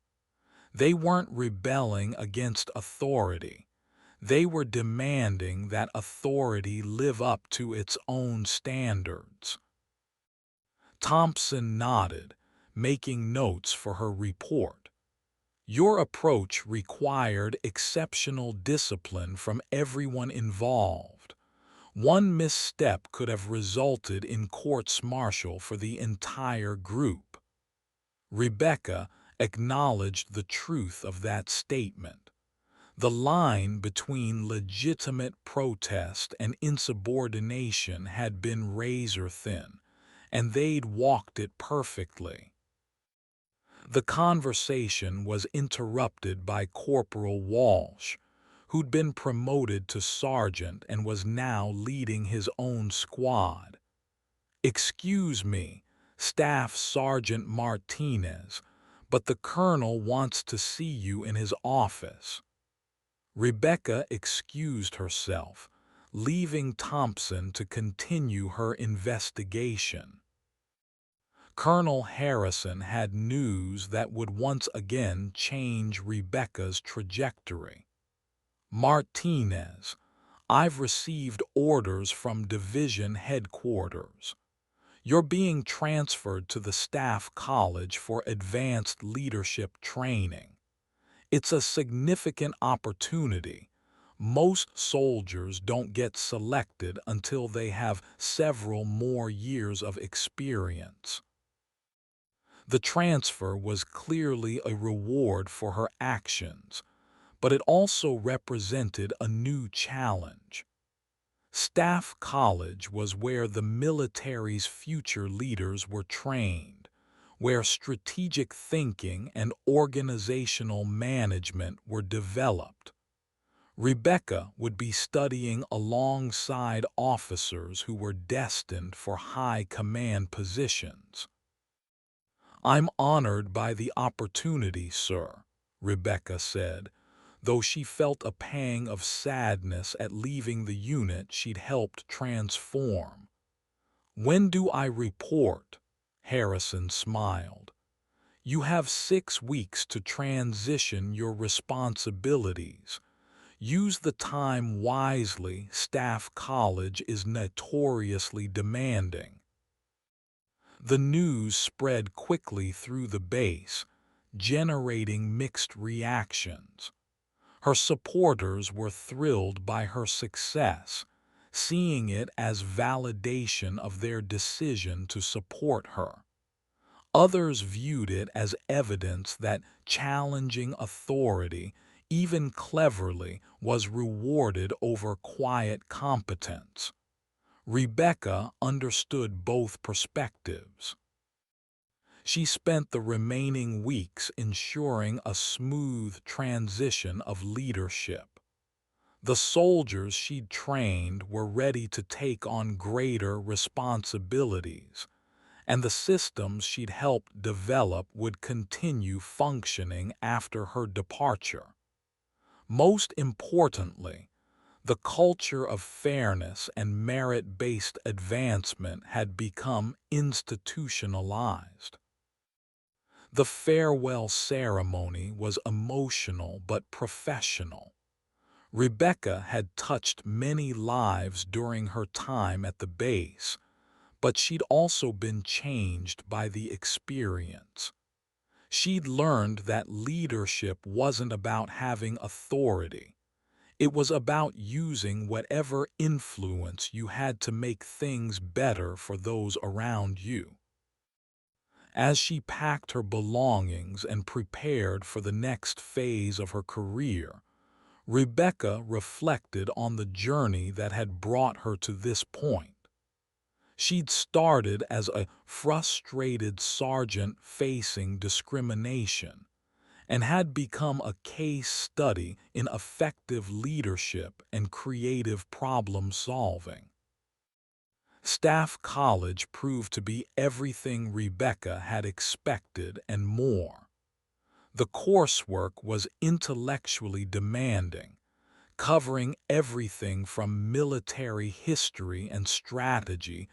They weren't rebelling against authority. They were demanding that authority live up to its own standards. Thompson nodded, making notes for her report. Your approach required exceptional discipline from everyone involved. One misstep could have resulted in courts-martial for the entire group. Rebecca acknowledged the truth of that statement. The line between legitimate protest and insubordination had been razor-thin, and they'd walked it perfectly. The conversation was interrupted by Corporal Walsh, who'd been promoted to sergeant and was now leading his own squad. "Excuse me, Staff Sergeant Martinez, but the colonel wants to see you in his office." Rebecca excused herself, leaving Thompson to continue her investigation. Colonel Harrison had news that would once again change Rebecca's trajectory. "Martinez, I've received orders from division headquarters. You're being transferred to the Staff College for advanced leadership training. It's a significant opportunity. Most soldiers don't get selected until they have several more years of experience." The transfer was clearly a reward for her actions, but it also represented a new challenge. Staff College was where the military's future leaders were trained, where strategic thinking and organizational management were developed. Rebecca would be studying alongside officers who were destined for high command positions. "I'm honored by the opportunity, sir," Rebecca said, though she felt a pang of sadness at leaving the unit she'd helped transform. "When do I report?" Harrison smiled. "You have 6 weeks to transition your responsibilities. Use the time wisely. Staff College is notoriously demanding." The news spread quickly through the base, generating mixed reactions. Her supporters were thrilled by her success, seeing it as validation of their decision to support her. Others viewed it as evidence that challenging authority, even cleverly, was rewarded over quiet competence. Rebecca understood both perspectives. She spent the remaining weeks ensuring a smooth transition of leadership. The soldiers she'd trained were ready to take on greater responsibilities, and the systems she'd helped develop would continue functioning after her departure. Most importantly, the culture of fairness and merit-based advancement had become institutionalized. The farewell ceremony was emotional but professional. Rebecca had touched many lives during her time at the base, but she'd also been changed by the experience. She'd learned that leadership wasn't about having authority. It was about using whatever influence you had to make things better for those around you. As she packed her belongings and prepared for the next phase of her career, Rebecca reflected on the journey that had brought her to this point. She'd started as a frustrated sergeant facing discrimination and had become a case study in effective leadership and creative problem solving. Staff College proved to be everything Rebecca had expected and more. The coursework was intellectually demanding, covering everything from military history and strategy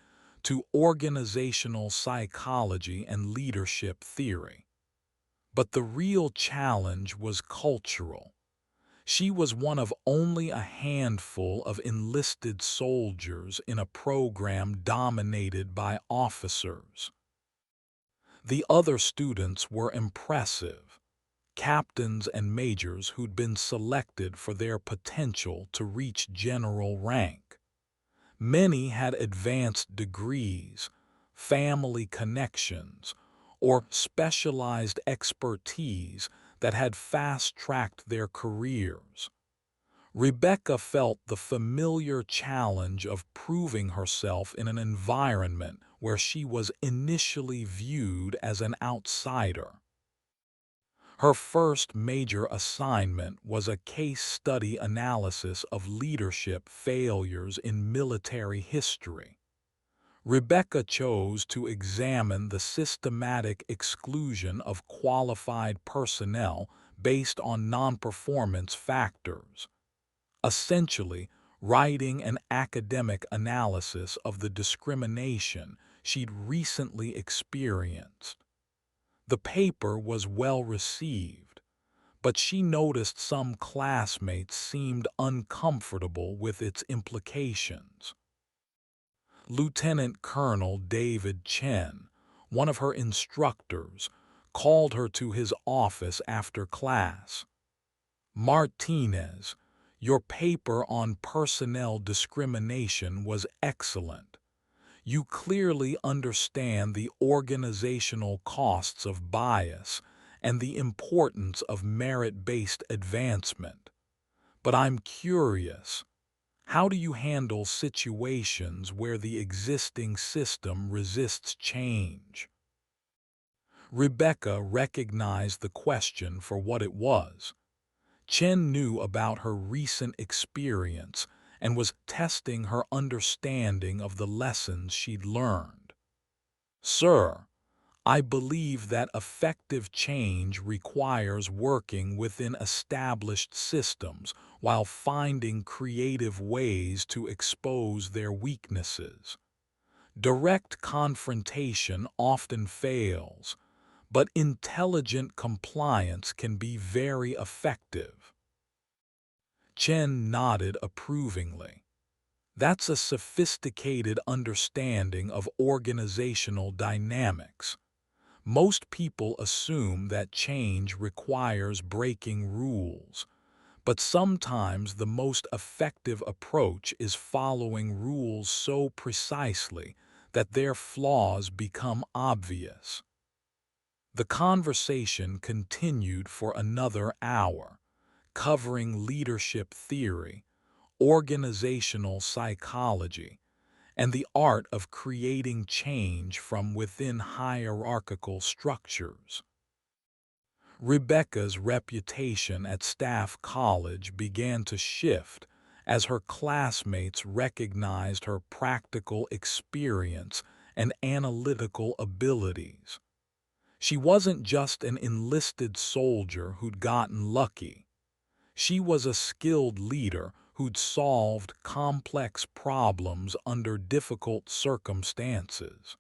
to organizational psychology and leadership theory. But the real challenge was cultural. She was one of only a handful of enlisted soldiers in a program dominated by officers. The other students were impressive, captains and majors who'd been selected for their potential to reach general rank. Many had advanced degrees, family connections, or specialized expertise that had fast-tracked their careers. Rebecca felt the familiar challenge of proving herself in an environment where she was initially viewed as an outsider. Her first major assignment was a case study analysis of leadership failures in military history. Rebecca chose to examine the systematic exclusion of qualified personnel based on non-performance factors, essentially writing an academic analysis of the discrimination she'd recently experienced. The paper was well received, but she noticed some classmates seemed uncomfortable with its implications. Lieutenant Colonel David Chen, one of her instructors, called her to his office after class. "Martinez, your paper on personnel discrimination was excellent. You clearly understand the organizational costs of bias and the importance of merit-based advancement. But I'm curious, how do you handle situations where the existing system resists change?" Rebecca recognized the question for what it was. Chen knew about her recent experience and was testing her understanding of the lessons she'd learned. "Sir, I believe that effective change requires working within established systems while finding creative ways to expose their weaknesses. Direct confrontation often fails, but intelligent compliance can be very effective." Chen nodded approvingly. "That's a sophisticated understanding of organizational dynamics. Most people assume that change requires breaking rules, but sometimes the most effective approach is following rules so precisely that their flaws become obvious." The conversation continued for another hour, covering leadership theory, organizational psychology, and the art of creating change from within hierarchical structures. Rebecca's reputation at Staff College began to shift as her classmates recognized her practical experience and analytical abilities. She wasn't just an enlisted soldier who'd gotten lucky. She was a skilled leader who'd solved complex problems under difficult circumstances.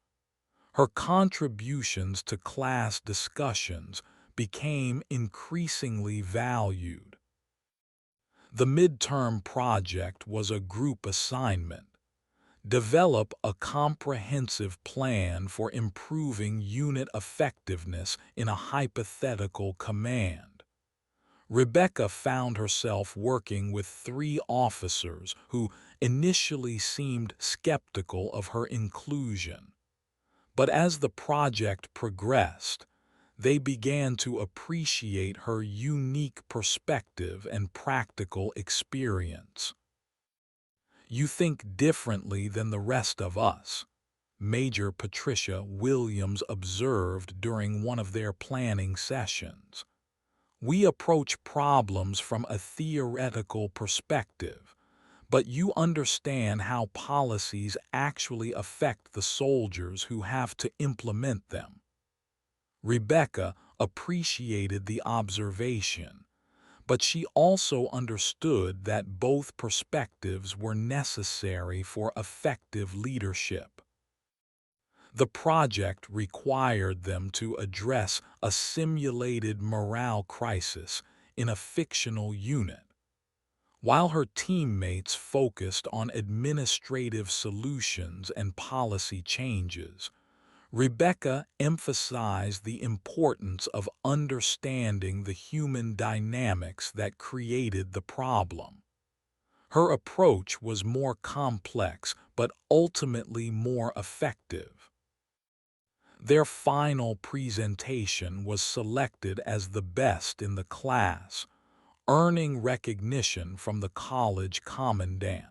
Her contributions to class discussions became increasingly valued. The midterm project was a group assignment. Develop a comprehensive plan for improving unit effectiveness in a hypothetical command. Rebecca found herself working with 3 officers who initially seemed skeptical of her inclusion. But as the project progressed, they began to appreciate her unique perspective and practical experience. "You think differently than the rest of us," Major Patricia Williams observed during one of their planning sessions. "We approach problems from a theoretical perspective, but you understand how policies actually affect the soldiers who have to implement them." Rebecca appreciated the observation, but she also understood that both perspectives were necessary for effective leadership. The project required them to address a simulated morale crisis in a fictional unit. While her teammates focused on administrative solutions and policy changes, Rebecca emphasized the importance of understanding the human dynamics that created the problem. Her approach was more complex but ultimately more effective. Their final presentation was selected as the best in the class, earning recognition from the college commandant.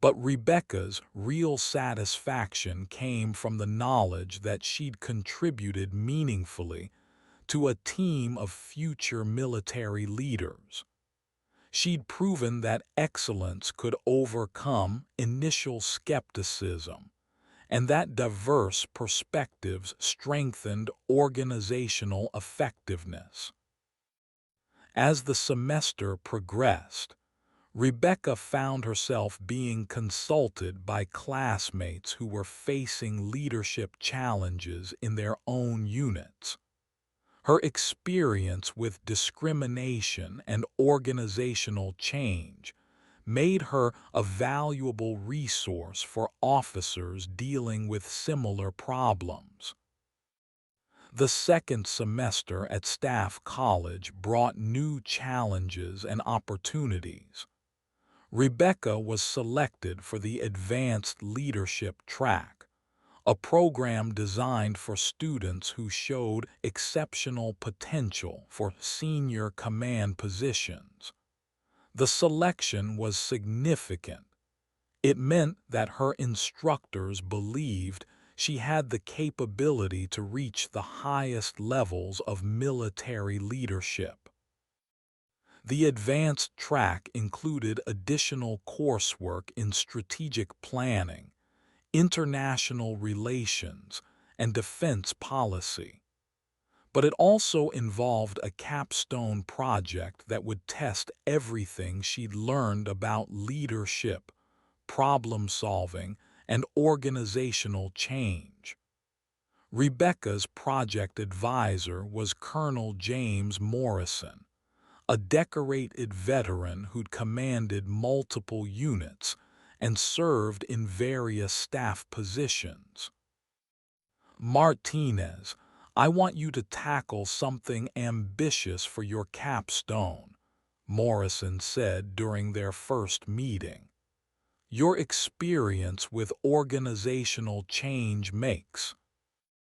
But Rebecca's real satisfaction came from the knowledge that she'd contributed meaningfully to a team of future military leaders. She'd proven that excellence could overcome initial skepticism, and that diverse perspectives strengthened organizational effectiveness. As the semester progressed, Rebecca found herself being consulted by classmates who were facing leadership challenges in their own units. Her experience with discrimination and organizational change made her a valuable resource for officers dealing with similar problems. The second semester at Staff College brought new challenges and opportunities. Rebecca was selected for the Advanced Leadership track, a program designed for students who showed exceptional potential for senior command positions. The selection was significant. It meant that her instructors believed she had the capability to reach the highest levels of military leadership. The advanced track included additional coursework in strategic planning, international relations, and defense policy. But it also involved a capstone project that would test everything she'd learned about leadership, problem solving, and organizational change. Rebecca's project advisor was Colonel James Morrison, a decorated veteran who'd commanded multiple units and served in various staff positions. "Martinez, I want you to tackle something ambitious for your capstone," Morrison said during their first meeting. "Your experience with organizational change makes